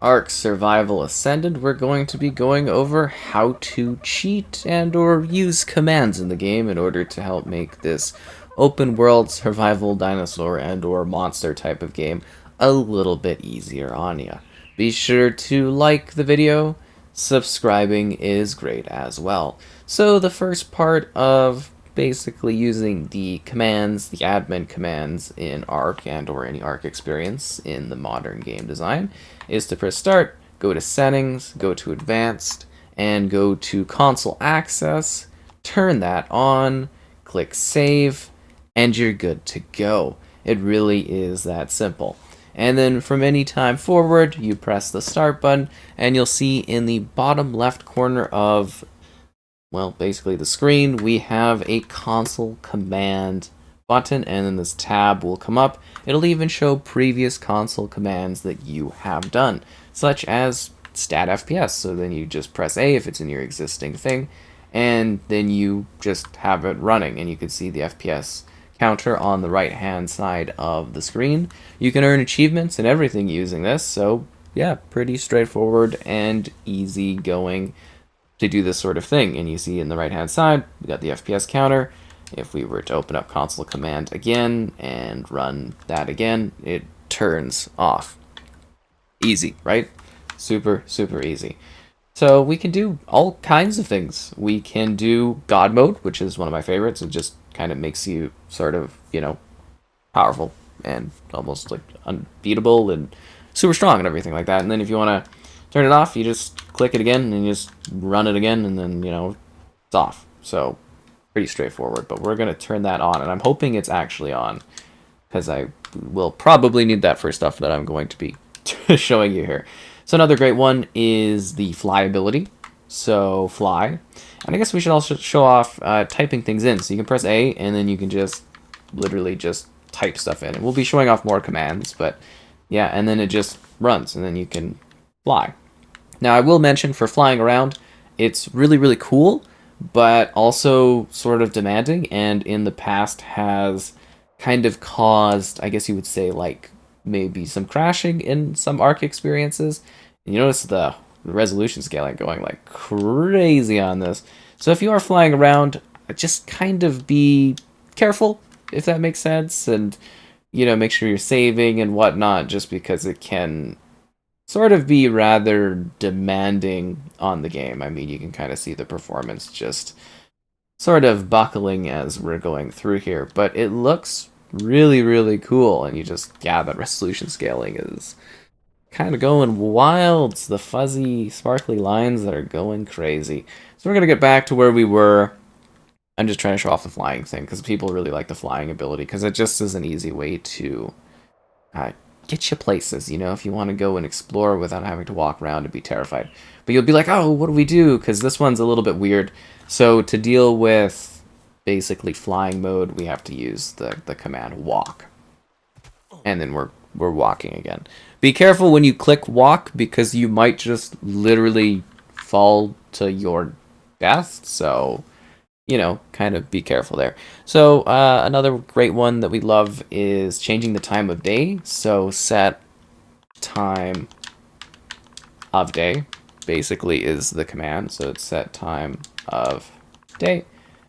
Ark Survival Ascended, we're going to be going over how to cheat and or use commands in the game in order to help make this open world survival dinosaur and or monster type of game a little bit easier on you. Be sure to like the video, subscribing is great as well. So the first part of basically using the commands, the admin commands in Ark and or any Ark experience in the modern game design is to press start, go to settings, go to advanced, and go to console access, turn that on, click save, and you're good to go. It really is that simple. And then from any time forward, you press the start button, and you'll see in the bottom left corner of, well, basically the screen, we have a console command button, and then this tab will come up. It'll even show previous console commands that you have done, such as stat FPS. So then you just press A if it's in your existing thing, and then you just have it running, and you can see the FPS counter on the right hand side of the screen. You can earn achievements and everything using this, so yeah, pretty straightforward and easy going to do this sort of thing. And you see in the right hand side we got the FPS counter. If we were to open up console command again and run that again, it turns off. Easy, right? Super easy. So we can do all kinds of things. We can do God mode, which is one of my favorites. It just kind of makes you sort of, powerful and almost like unbeatable and super strong and everything like that. And then if you want to turn it off, you just click it again and you just run it again, and then, it's off. So pretty straightforward, but we're going to turn that on, and I'm hoping it's actually on, because I will probably need that for stuff that I'm going to be showing you here. So another great one is the fly ability. So fly, and I guess we should also show off typing things in. So you can press A, and then you can just literally just type stuff in. And we'll be showing off more commands, but yeah, and then it just runs, and then you can fly. Now I will mention, for flying around, it's really cool, but also sort of demanding, and in the past has kind of caused, I guess you would say, like maybe some crashing in some Ark experiences. And you notice the resolution scaling going like crazy on this. So if you are flying around, just kind of be careful, if that makes sense, and make sure you're saving and whatnot, just because it can sort of be rather demanding on the game. I mean, you can kind of see the performance just sort of buckling as we're going through here, but it looks really cool, and that resolution scaling is kind of going wild. It's the fuzzy, sparkly lines that are going crazy. So we're going to get back to where we were. I'm just trying to show off the flying thing, because people really like the flying ability, because it just is an easy way to get you places, if you want to go and explore without having to walk around and be terrified. But you'll be like, oh, what do we do? Because this one's a little bit weird. So to deal with basically flying mode, we have to use the command walk. And then we're walking again. Be careful when you click walk, because you might just literally fall to your death. So, kind of be careful there. So another great one that we love is changing the time of day. So set time of day basically is the command. So it's set time of day.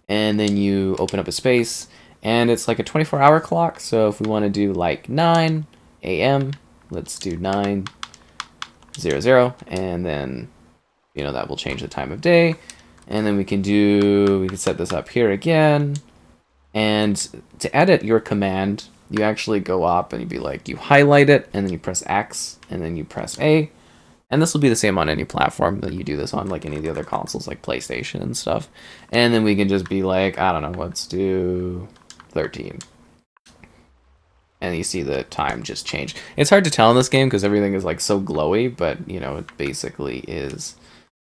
And then you open up a space, and it's like a 24-hour clock. So if we want to do like 9 a.m., let's do 9:00, and then, that will change the time of day. And then we can set this up here again. And to edit your command, you actually go up and you highlight it, and then you press X, and then you press A. And this will be the same on any platform that you do this on, like any of the other consoles, like PlayStation and stuff. And then we can just be like, I don't know, let's do 13. And you see the time just change. It's hard to tell in this game because everything is like so glowy, but it basically is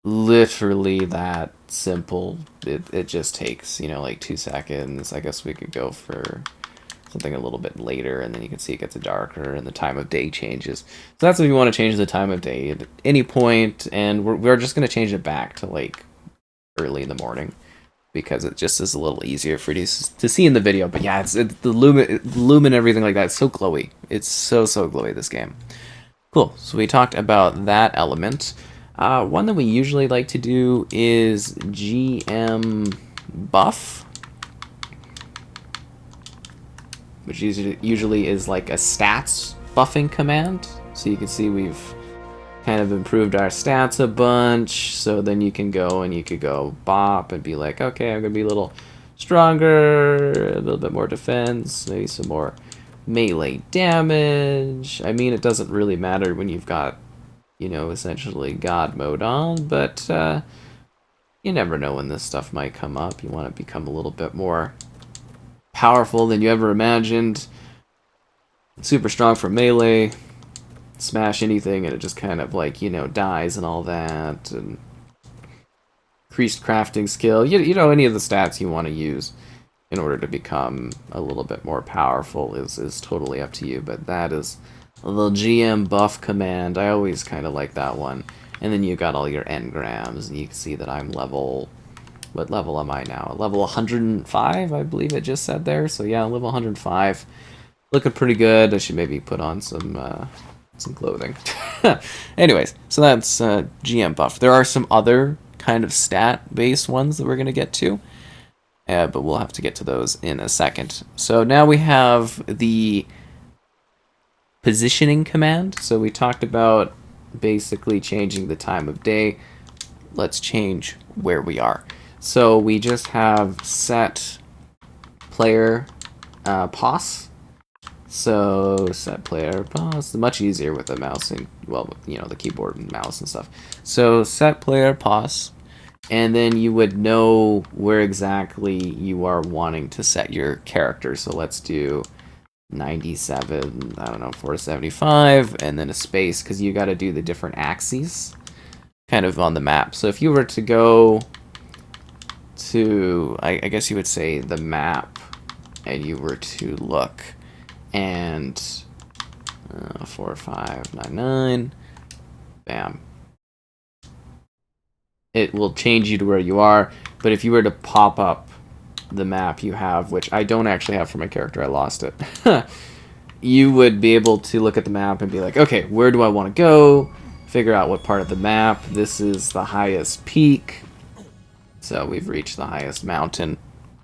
literally that simple. It just takes, like 2 seconds. I guess we could go for something a little bit later, and then you can see it gets darker and the time of day changes. So that's if you want to change the time of day at any point, and we're just going to change it back to like early in the morning, because it just is a little easier for you to see in the video. But yeah, it's the lumen and everything like that. It's so glowy. It's so glowy, this game. Cool. So we talked about that element. One that we usually like to do is GMBuff, which usually is like a stats buffing command. So you can see we've kind of improved our stats a bunch. So then you can go and you could go bop and be like, okay, I'm gonna be a little stronger, a little bit more defense, maybe some more melee damage. I mean, it doesn't really matter when you've got, you know, essentially God mode on, but you never know when this stuff might come up. You want to become a little bit more powerful than you ever imagined. Super strong for melee. Smash anything and it just kind of like, you know, dies and all that. And increased crafting skill. You know, any of the stats you want to use in order to become a little bit more powerful is totally up to you. But that is the GMBuff command. I always kind of like that one. And then you got all your engrams, and you can see that I'm level... What level am I now? Level 105, I believe it just said there. So yeah, level 105. Looking pretty good. I should maybe put on some clothing. Anyways, so that's GMBuff. There are some other kind of stat-based ones that we're going to get to. But we'll have to get to those in a second. So now we have the positioning command. So we talked about basically changing the time of day. Let's change where we are. So we just have set player pos. So set player pos, much easier with the mouse and, well, you know, the keyboard and mouse and stuff. So set player pos, and then you would know where exactly you are wanting to set your character. So let's do 97, I don't know, 475, and then a space, because you got to do the different axes kind of on the map. So if you were to go to, I guess you would say the map, and you were to look, and 4599, bam. It will change you to where you are, but if you were to pop up the map you have, which I don't actually have for my character, I lost it, you would be able to look at the map and be like, okay, where do I want to go? Figure out what part of the map. This is the highest peak. So we've reached the highest mountain.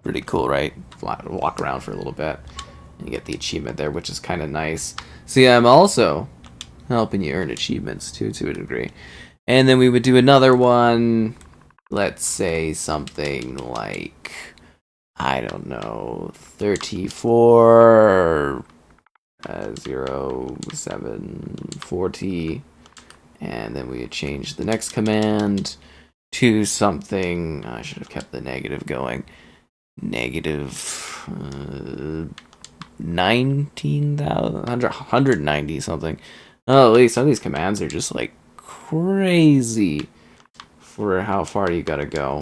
Pretty cool, right? Walk around for a little bit. And you get the achievement there, which is kind of nice. So yeah, I'm also helping you earn achievements too, to a degree. And then we would do another one. Let's say something like, I don't know, 34, 0740. And then we would change the next command to something, I should have kept the negative going, negative 19,000, 190 something. Oh, at least some of these commands are just like crazy for how far you gotta go.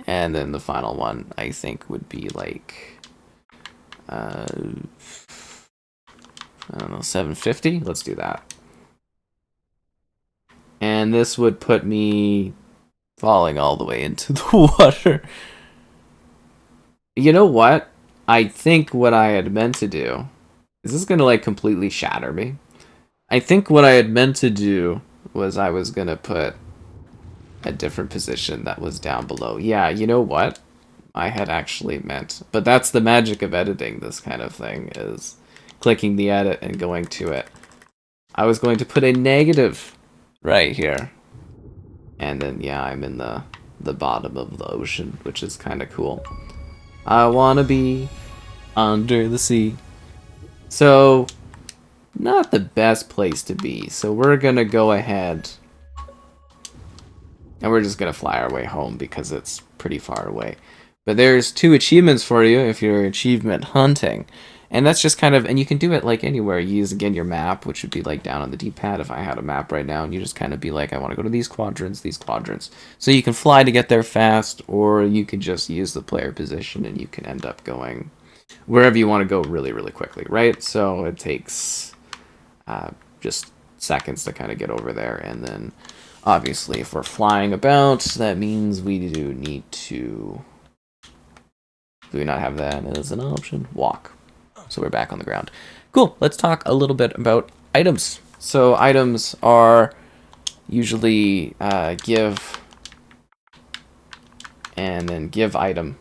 And then the final one, I think, would be like, I don't know, 750? Let's do that. And this would put me falling all the way into the water. You know what? I think what I had meant to do... Is this going to, like, completely shatter me? I think what I had meant to do was I was going to put a different position that was down below. Yeah, you know what? I had actually meant... But that's the magic of editing this kind of thing, is clicking the edit and going to it. I was going to put a negative right here. And then, yeah, I'm in the bottom of the ocean, which is kind of cool. I want to be under the sea. So, not the best place to be. So we're going to go ahead. And we're just going to fly our way home because it's pretty far away. But there's 2 achievements for you if you're achievement hunting. And that's just kind of, and you can do it like anywhere. You use, again, your map, which would be like down on the D-pad if I had a map right now. And you just kind of be like, I want to go to these quadrants. So you can fly to get there fast, or you can just use the player position and you can end up going wherever you want to go really, really quickly, right? So it takes just seconds to kind of get over there. And then, obviously, if we're flying about, that means we do need to... Do we not have that as an option? Walk. So we're back on the ground. Cool. Let's talk a little bit about items. So items are usually give and then give item.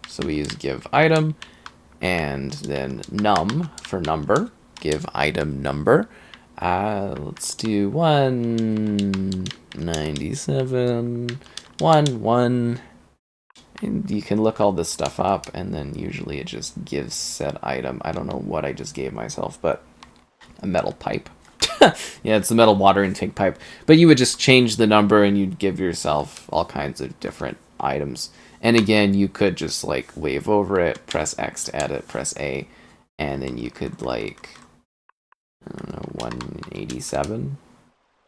So we use give item and then num for number. Give item number. Let's do 197, 1. And you can look all this stuff up, and then usually it just gives said item. I don't know what I just gave myself, but a metal pipe. Yeah, it's a metal water intake pipe. But you would just change the number, and you'd give yourself all kinds of different items. And again, you could just like wave over it, press X to edit, press A, and then you could like, I don't know, 187.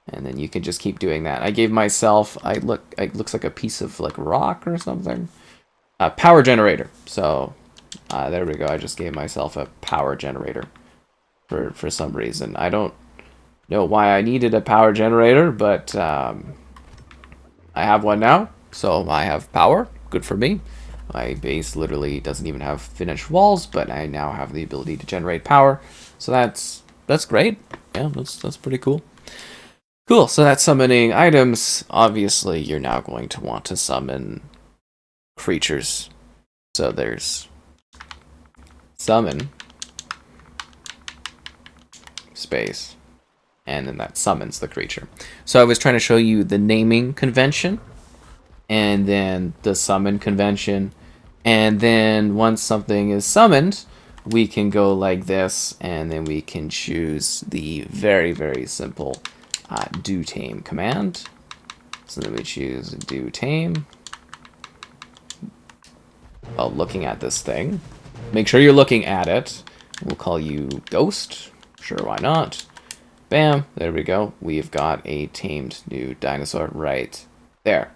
And then you can just keep doing that. I gave myself, it looks like a piece of like rock or something. A power generator. So there we go. I just gave myself a power generator for some reason. I don't know why I needed a power generator, but I have one now. So I have power. Good for me. My base literally doesn't even have finished walls, but I now have the ability to generate power. So that's great. Yeah, that's pretty cool. Cool, so that's summoning items. Obviously, you're now going to want to summon creatures. So there's summon space, and then that summons the creature. So I was trying to show you the naming convention, and then the summon convention, and then once something is summoned, we can go like this, and then we can choose the very, very simple do tame command. So then we choose do tame. While looking at this thing, make sure you're looking at it. We'll call you ghost. Sure, why not? Bam, there we go. We've got a tamed new dinosaur right there.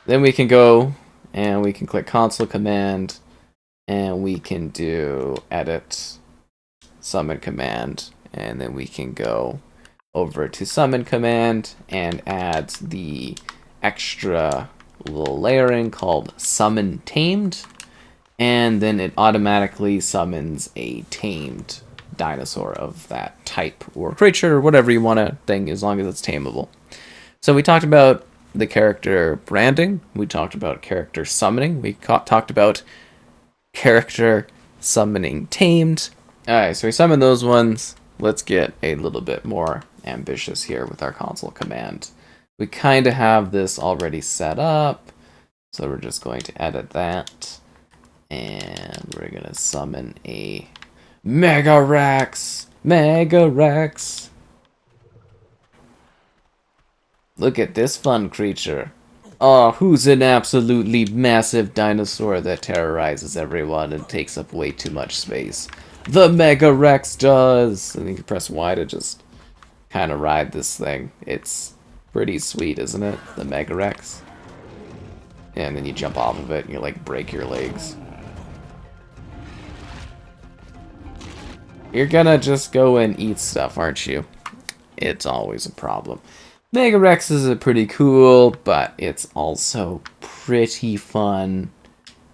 Then we can go and we can click console command, and we can do edit summon command, and then we can go over to summon command and add the extra little layering called summon tamed, and then it automatically summons a tamed dinosaur of that type or creature or whatever you want to think, as long as it's tameable. So we talked about the character branding, we talked about character summoning, we talked about character summoning tamed. Alright, so we summoned those ones. Let's get a little bit more ambitious here with our console command. We kind of have this already set up, so we're just going to edit that, and we're going to summon a MegaRex. Look at this fun creature. Oh, who's an absolutely massive dinosaur that terrorizes everyone and takes up way too much space? The MegaRex does! And you can press Y to just kind of ride this thing. It's pretty sweet, isn't it? The MegaRex. And then you jump off of it and you like break your legs. You're gonna just go and eat stuff, aren't you? It's always a problem. MegaRex is pretty cool, but it's also pretty fun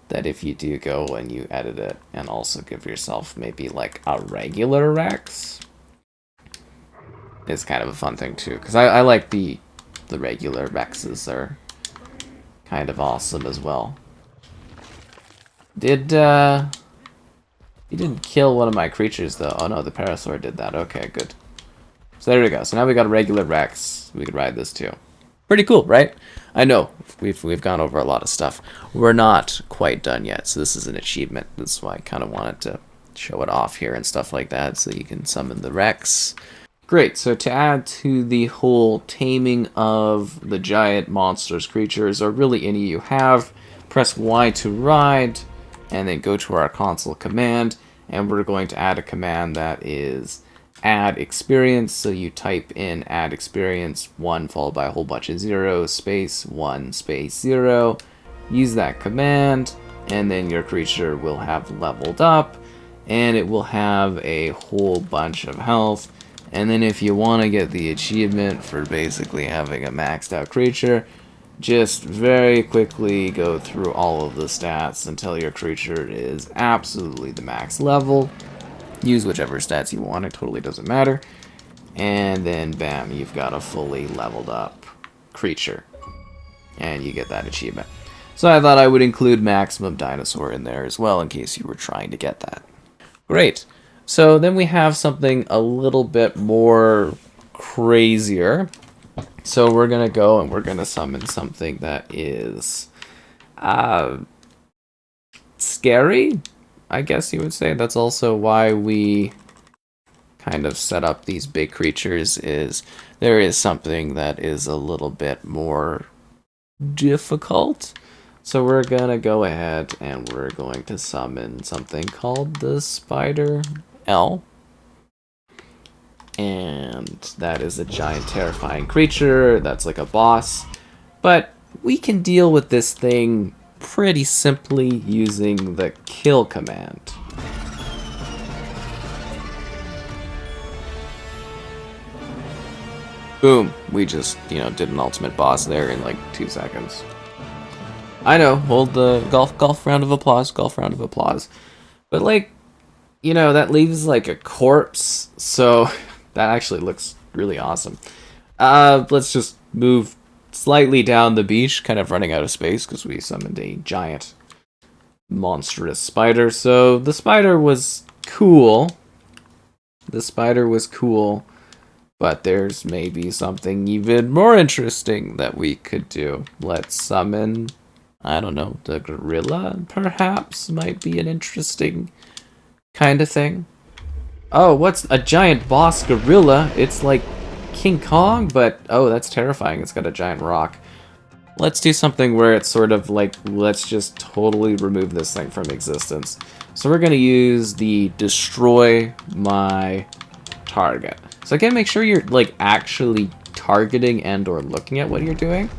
that if you do go and you edit it and also give yourself maybe like a regular Rex, it's kind of a fun thing too, because I like the regular Rexes. Are kind of awesome as well. He didn't kill one of my creatures though. Oh no, the Parasaur did that. Okay, good. So there we go. So now we got a regular Rex. We could ride this too. Pretty cool, right? I know we've gone over a lot of stuff. We're not quite done yet, so this is an achievement. That's why I kind of wanted to show it off here and stuff like that, so you can summon the Rex. Great, so to add to the whole taming of the giant monsters, creatures, or really any you have, press Y to ride, and then go to our console command, and we're going to add a command that is add experience. So you type in add experience 1 followed by a whole bunch of zeros, space 1 space 0. Use that command, and then your creature will have leveled up, and it will have a whole bunch of health. And then if you want to get the achievement for basically having a maxed out creature, just very quickly go through all of the stats until your creature is absolutely the max level. Use whichever stats you want, it totally doesn't matter. And then bam, you've got a fully leveled up creature. And you get that achievement. So I thought I would include Maximum Dinosaur in there as well in case you were trying to get that. Great. So then we have something a little bit more crazier. So we're going to go and we're going to summon something that is scary, I guess you would say. That's also why we kind of set up these big creatures, is there is something that is a little bit more difficult. So we're gonna go ahead and we're going to summon something called the Spider L. And that is a giant terrifying creature that's like a boss. But we can deal with this thing pretty simply using the kill command. Boom, we just, did an ultimate boss there in like 2 seconds. I know, hold the golf round of applause, But like, that leaves like a corpse, so that actually looks really awesome. Let's just move slightly down the beach, kind of running out of space because we summoned a giant monstrous spider. So the spider was cool. But there's maybe something even more interesting that we could do. Let's summon, I don't know, the gorilla perhaps might be an interesting kind of thing. Oh, what's a giant boss gorilla? It's like King Kong, but oh, that's terrifying. It's got a giant rock. Let's do something where it's sort of like, let's just totally remove this thing from existence. So we're going to use the destroy my target. So again, make sure you're like actually targeting and or looking at what you're doing.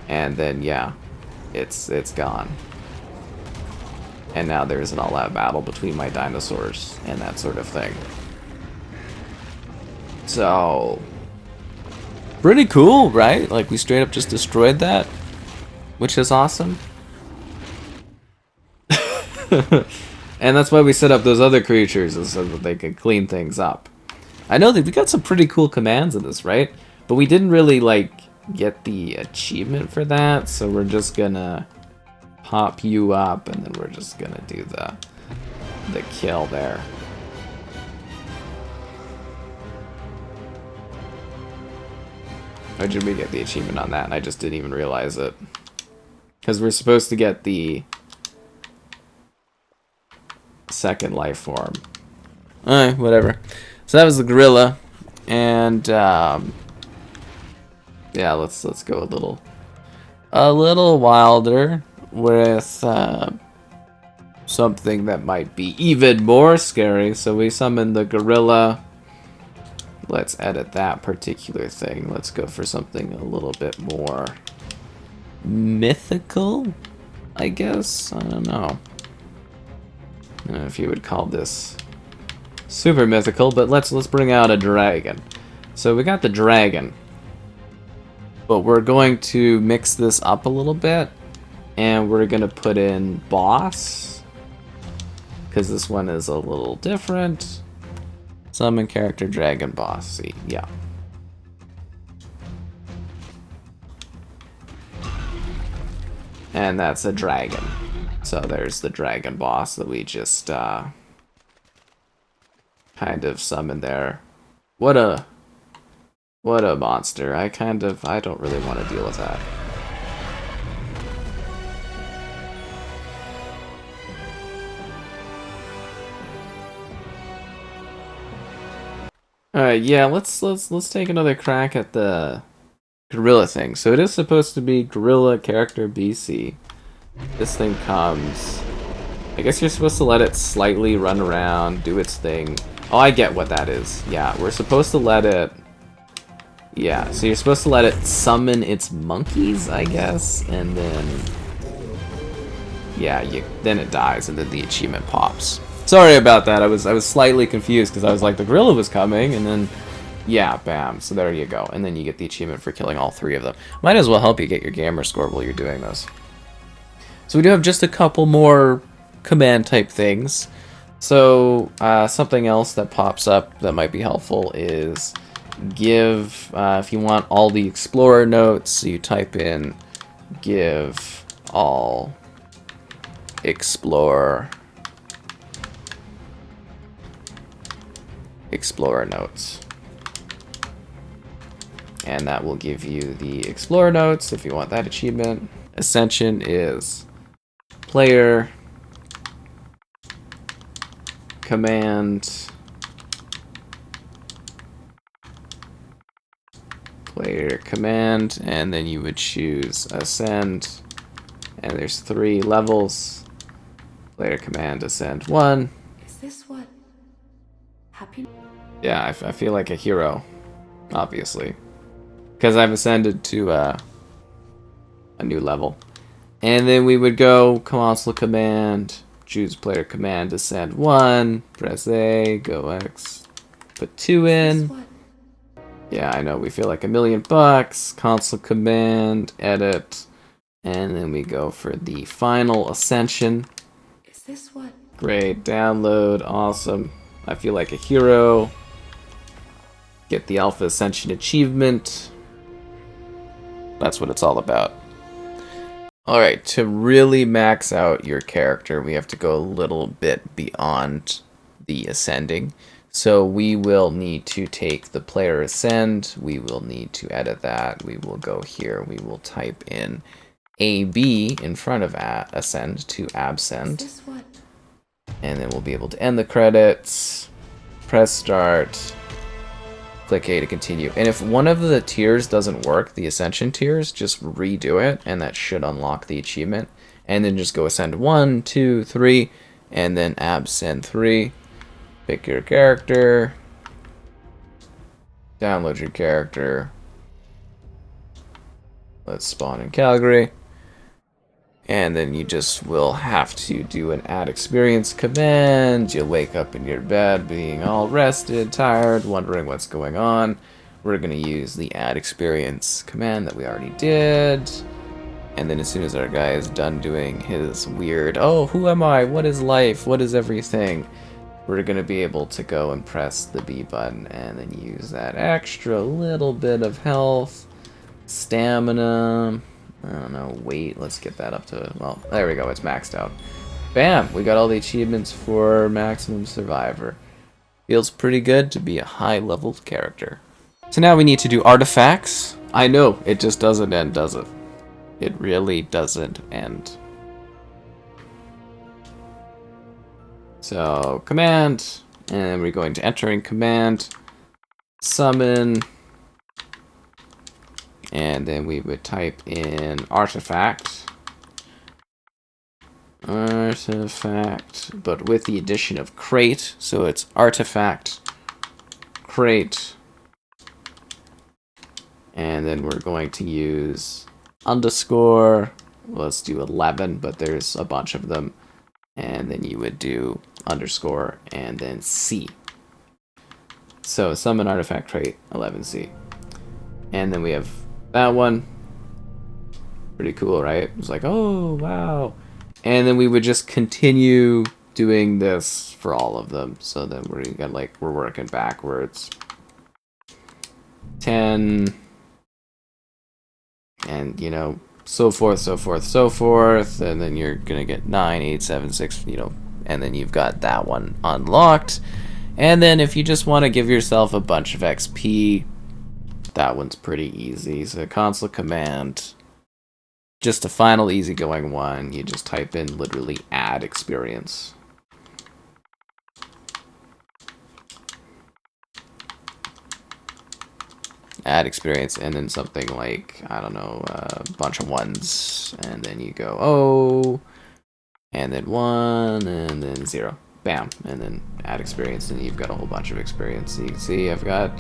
And then yeah, it's gone. And now there's an all-out battle between my dinosaurs and that sort of thing. So pretty cool, right? Like we straight up just destroyed that, which is awesome. And that's why we set up those other creatures, is so that they could clean things up. I know that we got some pretty cool commands in this, right? But we didn't really, like, get the achievement for that, so we're just gonna pop you up, and then we're just gonna do the kill there. Or did we get the achievement on that, and I just didn't even realize it? Because we're supposed to get the second life form. Alright, whatever. So that was the gorilla, and yeah, let's go a little wilder with something that might be even more scary. So we summon the gorilla. Let's edit that particular thing. Let's go for something a little bit more mythical, I guess. I don't know. I don't know if you would call this super mythical, but let's bring out a dragon. So we got the dragon, but we're going to mix this up a little bit, and we're gonna put in boss, because this one is a little different. Summon character dragon boss. See, yeah. And that's a dragon. So there's the dragon boss that we just kind of summoned there. What a monster. I don't really want to deal with that. Alright, yeah, let's take another crack at the gorilla thing. So it is supposed to be gorilla character BC. This thing comes. I guess you're supposed to let it slightly run around, do its thing. Oh, I get what that is. Yeah, we're supposed to let it... Yeah, so you're supposed to let it summon its monkeys, I guess, and then... Yeah, then it dies, and then the achievement pops. Sorry about that, I was slightly confused, because I was like, the gorilla was coming, and then... Yeah, bam, so there you go. And then you get the achievement for killing all 3 of them. Might as well help you get your gamer score while you're doing this. So we do have just a couple more command type things. So something else that pops up that might be helpful is give, if you want all the explorer notes, so you type in give all explorer notes. And that will give you the explorer notes if you want that achievement. Ascension is player command and then you would choose ascend, and there's 3 levels. Player command ascend 1. Is this what happy? Yeah, I feel like a hero, obviously, because I've ascended to a new level. And then we would go console command, choose player command ascend 1, press A, go X, put 2 in. Yeah, I know, we feel like $1,000,000. Console command, edit, and then we go for the final ascension. Is this what? Great, download, awesome. I feel like a hero. Get the Alpha Ascension achievement. That's what it's all about. Alright, to really max out your character, we have to go a little bit beyond the ascending. So we will need to take the player ascend, we will need to edit that, we will go here, we will type in AB in front of ascend to absend. And then we'll be able to end the credits, press start, click A to continue. And if one of the tiers doesn't work, the ascension tiers, just redo it, and that should unlock the achievement. And then just go ascend 1, 2, 3, and then absend 3. Pick your character, download your character. Let's spawn in Calgary. And then you just will have to do an add experience command. You'll wake up in your bed being all rested, tired, wondering what's going on. We're going to use the add experience command that we already did. And then as soon as our guy is done doing his weird, oh, who am I? What is life? What is everything? We're going to be able to go and press the B button and then use that extra little bit of health, stamina, I don't know, weight, let's get that up to, well, there we go, it's maxed out. Bam! We got all the achievements for Maximum Survivor. Feels pretty good to be a high-leveled character. So now we need to do artifacts. I know, it just doesn't end, does it? It really doesn't end. So, command, and we're going to enter in command, summon, and then we would type in artifact, but with the addition of crate, so it's artifact, crate, and then we're going to use underscore, let's do 11, but there's a bunch of them, and then you would do underscore and then C. So summon artifact crate 11C. And then we have that one. Pretty cool, right? It's like, oh, wow. And then we would just continue doing this for all of them. So then we're working backwards. 10 and you know, so forth, so forth, so forth, and then you're gonna get 9, 8, 7, 6, you know, and then you've got that one unlocked. And then if you just want to give yourself a bunch of XP, that one's pretty easy. So console command, just a final easygoing one, you just type in literally add experience. Add experience, and then something like, I don't know, a bunch of ones, and then you go, oh, and then 1, and then 0. Bam, and then add experience, and you've got a whole bunch of experience. So you can see I've got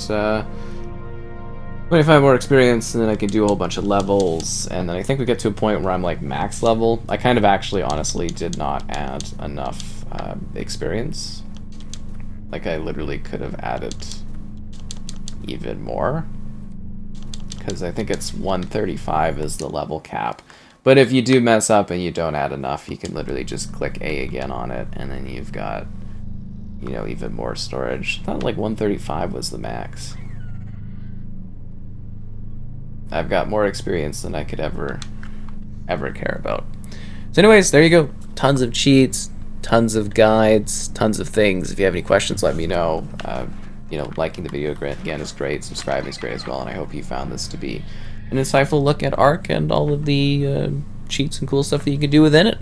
25 more experience, and then I can do a whole bunch of levels, and then I think we get to a point where I'm like max level. I kind of actually honestly did not add enough experience. Like I literally could have added even more, because I think it's 135 is the level cap. But if you do mess up and you don't add enough, you can literally just click A again on it, and then you've got you know, even more storage. I thought like 135 was the max. I've got more experience than I could ever care about. So anyways, there you go. Tons of cheats, tons of guides, tons of things. If you have any questions, let me know. You know, liking the video again is great. Subscribing is great as well. And I hope you found this to be an insightful look at Ark and all of the cheats and cool stuff that you can do within it.